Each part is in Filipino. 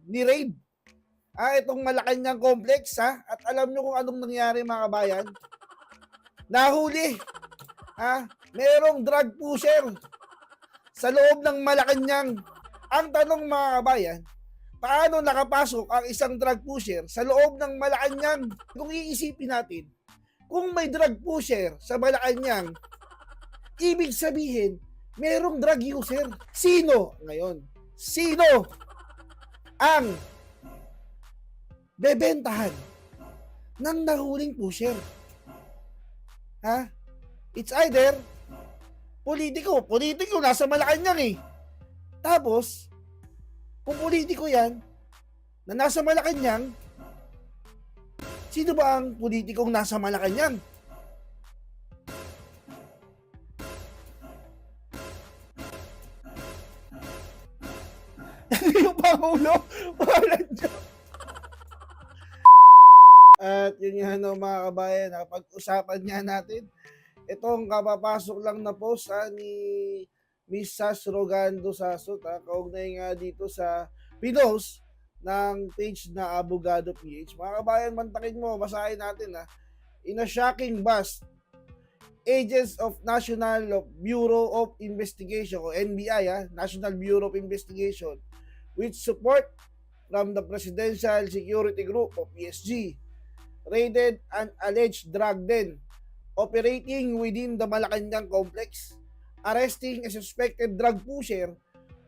ni-raid itong Malacanang Complex at alam nyo kung anong nangyari mga kabayan? Nahuli merong drug pusher sa loob ng Malacanang. Ang tanong mga kabayan, paano nakapasok ang isang drug pusher sa loob ng Malacanang? Kung iisipin natin, kung may drug pusher sa Malacanang, ibig sabihin, merong drug user. Sino ngayon? Sino ang bebentahan ng nahuling pusher? It's either politiko nasa Malacanang Tapos, kung politiko yan, na nasa Malacanang, sino ba ang politikong nasa Malacanang? Yung Pangulo? Walang joke. At yun nga mga kabayan, pag-usapan nga natin itong kapapasok lang na post ni Miss Sas Rogando Sasot kaugnay nga dito sa pinost ng page na Abogado PH. Mga kabayan, mantakin mo, basahin natin In a shocking bust, agents of National Bureau of Investigation o NBI, National Bureau of Investigation, with support from the Presidential Security Group o PSG, raided an alleged drug den operating within the Malacanang complex, arresting a suspected drug pusher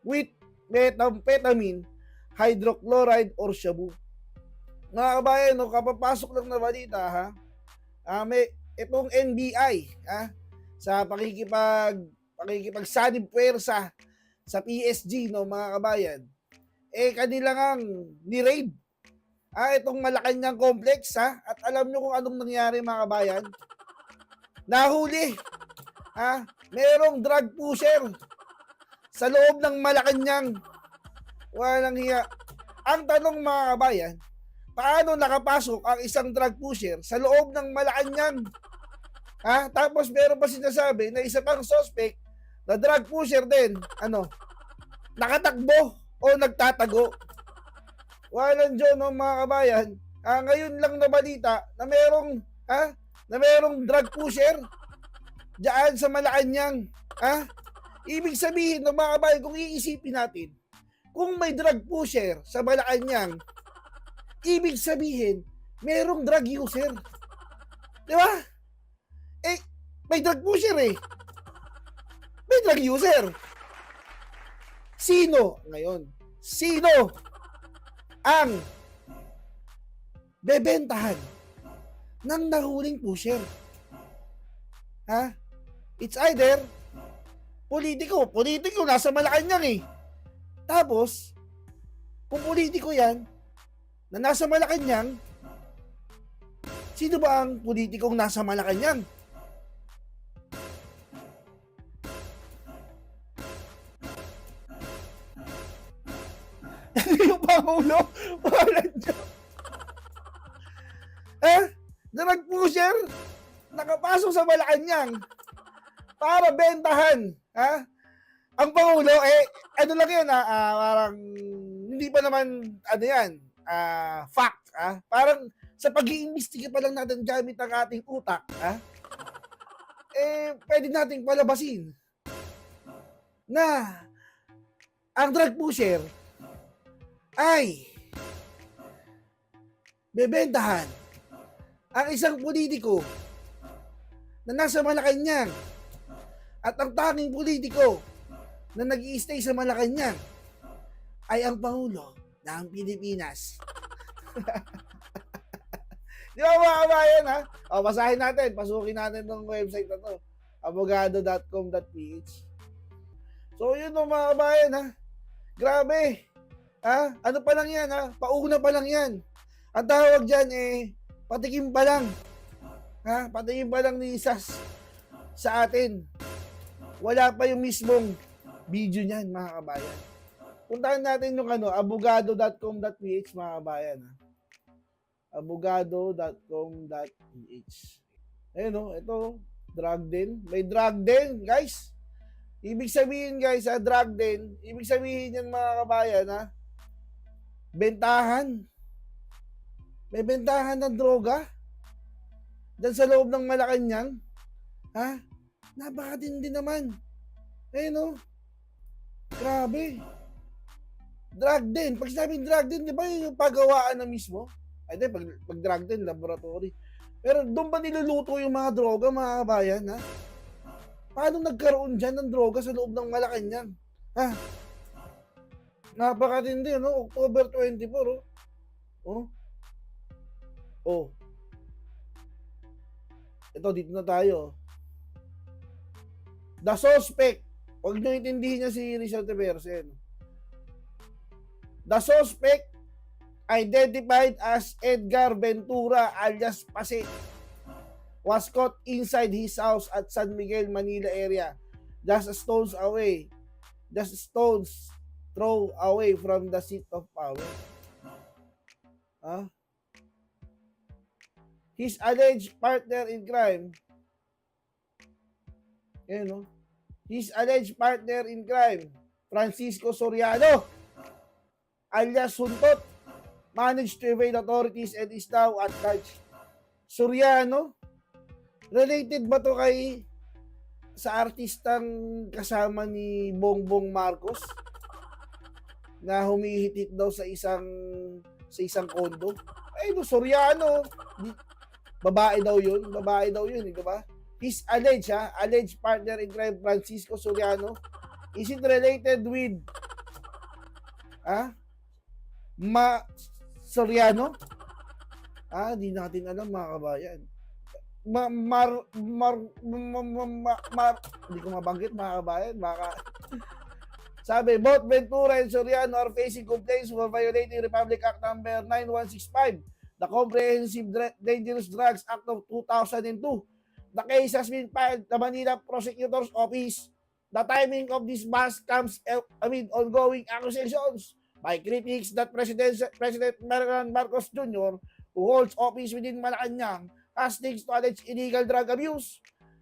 with methamphetamine, hydrochloride or shabu. Mga kabayan, kapapasok lang na balita may itong NBI sa pakikipagsanib puwersa sa PSG mga kabayan, kanilang ang ni-raid itong Malacanang Complex at alam nyo kung anong nangyari mga kabayan? Nahuli merong drug pusher sa loob ng Malacanang. Walang hiya. Ang tanong mga kabayan, paano nakapasok ang isang drug pusher sa loob ng Malacanang? Tapos meron pa sinasabi na isa pang suspect na drug pusher din, nakatakbo o nagtatago. Walang Diyon mga kabayan. Ngayon lang na balita na merong drug pusher diyan sa Malacanang. Ibig sabihin mga kabayan, kung iisipin natin, kung may drug pusher sa Malacanang, ibig sabihin, merong drug user. Di ba? May drug pusher May drug user. Sino ngayon? Sino ang bebentahan ng nahuling pusher? It's either politiko nasa Malacanang Tapos, kung politiko yan, na nasa Malacanang, sino ba ang politikong nasa Malacanang? Yung Pangulo? Walang joke. Drug pusher, nakapasok sa Malacanang para bentahan. Ang Pangulo, ano lang yan, parang hindi pa naman, fact. Parang sa pag-iimbestiga pa lang natin gamit ang ating utak, pwede nating palabasin na ang drug pusher ay bebentahan ang isang politiko na nasa Malacanang at ang tanging politiko na nag-i-stay sa Malacanang ay ang Pangulo ng Pilipinas. Di ba mga kabayan basahin natin, pasukin natin ng website na to, abogado.com.ph. So yun mga kabayan grabe. Ano pa lang yan pauna pa lang yan. Ang tawag dyan patikim pa lang. Patikim pa lang ni Sas sa atin. Wala pa yung mismong video niyan mga kabayan. Puntahan natin yung abogado.com.ph mga kabayan. Abogado.com.ph. Ayun ito, drug den. May drug den, guys. Ibig sabihin guys, drug den, ibig sabihin yan mga kabayan bentahan. May bentahan ng droga dyan sa loob ng Malacanang. Ha? Napakatindi naman. No? Grabe. Drug din. Pag sinabing drug din, di ba yung paggawaan na mismo? Ay, di, pag drug din, laboratory. Pero doon ba niluluto yung mga droga, mga kabayan, ha? Paano nagkaroon dyan ng droga sa loob ng Malacanang? Ha? Napakatindi, no? October 24, oh. Oh. Oh. Ito, dito na tayo. The suspect. Huwag nyo intindihin niya si Rizal Teverse. The suspect identified as Edgar Ventura alias Pase was caught inside his house at San Miguel, Manila area, just a stone's throw away from the seat of power. Huh? His alleged partner in crime, his alleged partner in crime, Francisco Soriano, alias Suntot, managed to evade authorities and is now at large. Soriano, related ba to sa artistang kasama ni Bongbong Marcos na humihitit daw sa isang kondo? Ay, no, Soriano, babae daw yun, di ba? His alleged partner in crime, Francisco Soriano, is it related with Soriano? Di natin alam, mga kabayan. Hindi ko mabanggit, mga kabayan. Sabi, both Ventura and Soriano are facing complaints for violating Republic Act number 9165, the Comprehensive Dangerous Drugs Act of 2002. The case has been filed the Manila Prosecutor's Office. The timing of this bust comes amid ongoing accusations by critics that President Marcos Jr., who holds office within Malacanang, has links to alleged illegal drug abuse.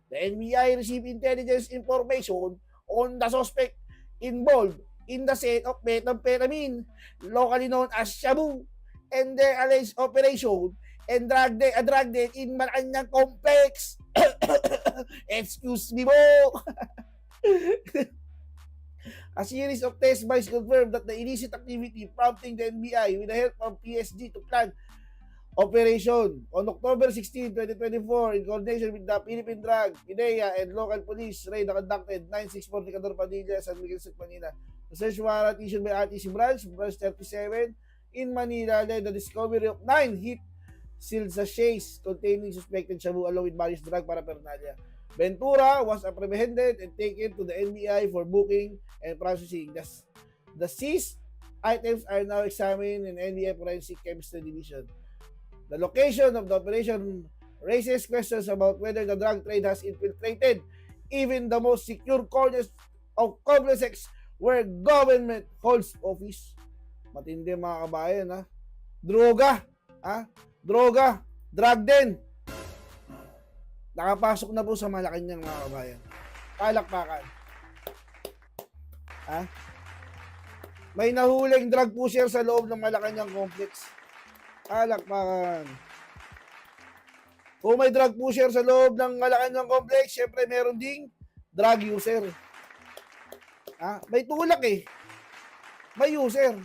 The NBI received intelligence information on the suspect involved in the sale of methamphetamine, locally known as Shabu, and their alleged operation and drug deal in Malacanang complex. Excuse me po. A series of test buys confirmed that the illicit activity prompting the NBI with the help of PSG to plan operation. On October 16, 2024, in coordination with the Philippine Drug, PIDEA, and local police, raid conducted 964 Nicador Padilla, San Miguel, Manila. The search warrant issued by RTC branch 37 in Manila led the discovery of 9 hit sealed sachets containing suspected shabu along with various drug paraphernalia. Ventura was apprehended and taken to the NBI for booking and processing. The seized items are now examined in NBI Forensic Chemistry Division. The location of the operation raises questions about whether the drug trade has infiltrated even the most secure corners of complexes where government holds office. Matindi, mga kabayan, ha? Droga, droga, drug din. Nakapasok na po sa Malacanang, mga kabayan. Palakpakan. May nahuling drug pusher sa loob ng Malacanang complex. Palakpakan. Kung may drug pusher sa loob ng Malacanang complex, syempre meron ding drug user. May tulak eh. May user.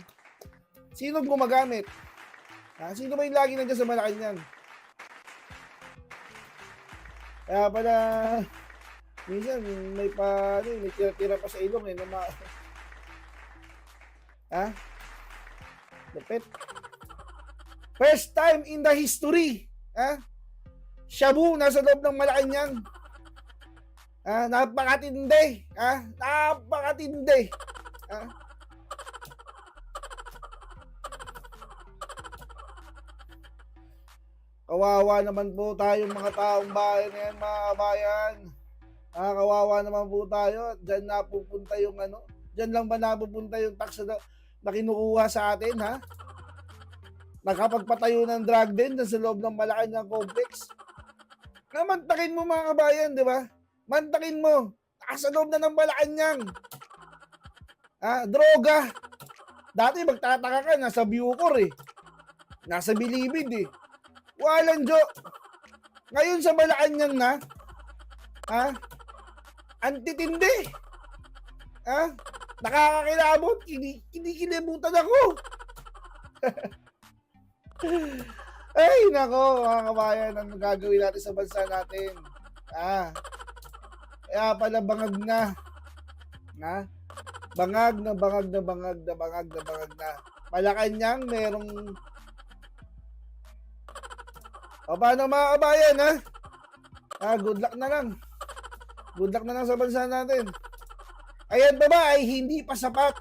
Sino gumagamit? Sino ba yung lagi nandiyan sa Malacanang? Kaya pala, minsan may tira-tira pa sa ilong eh. Lapit. First time in the history, shabu nasa loob ng Malacanang. Napakatindi. Napakatindi. Kawawa naman po tayong mga taong bayan na yan, mga kabayan. Kawawa naman po tayo. Diyan napupunta yung diyan lang ba napupunta yung tax na kinukuha sa atin, ha? Nakapagpatayo ng drug din sa loob ng Malacanang complex. Mantakin mo, mga kabayan, di ba? Mantakin mo. Nasa loob na ng Malacanang. Droga. Dati magtataka ka, nasa Bucor eh. Nasa Bilibid eh. Walang jo. Ngayon sa Malacanang na, ha? Antitindi. Ha? Nakakakilabot. Kinikilabutan ako. Ay, nako, mga kabayan, ang gagawin natin sa bansa natin. Kaya pala bangag na. Bangag na. Malacanang merong... O paano mga kabayan, ha? Good luck na lang. Good luck na lang sa bansa natin. Ayan ba ay hindi pa sapat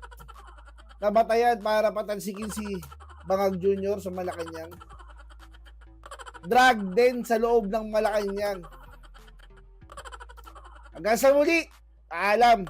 na batayan para patansikin si Bangag Jr. sa Malacanang? Drag din sa loob ng Malacanang. Hanggang sa muli, paalam.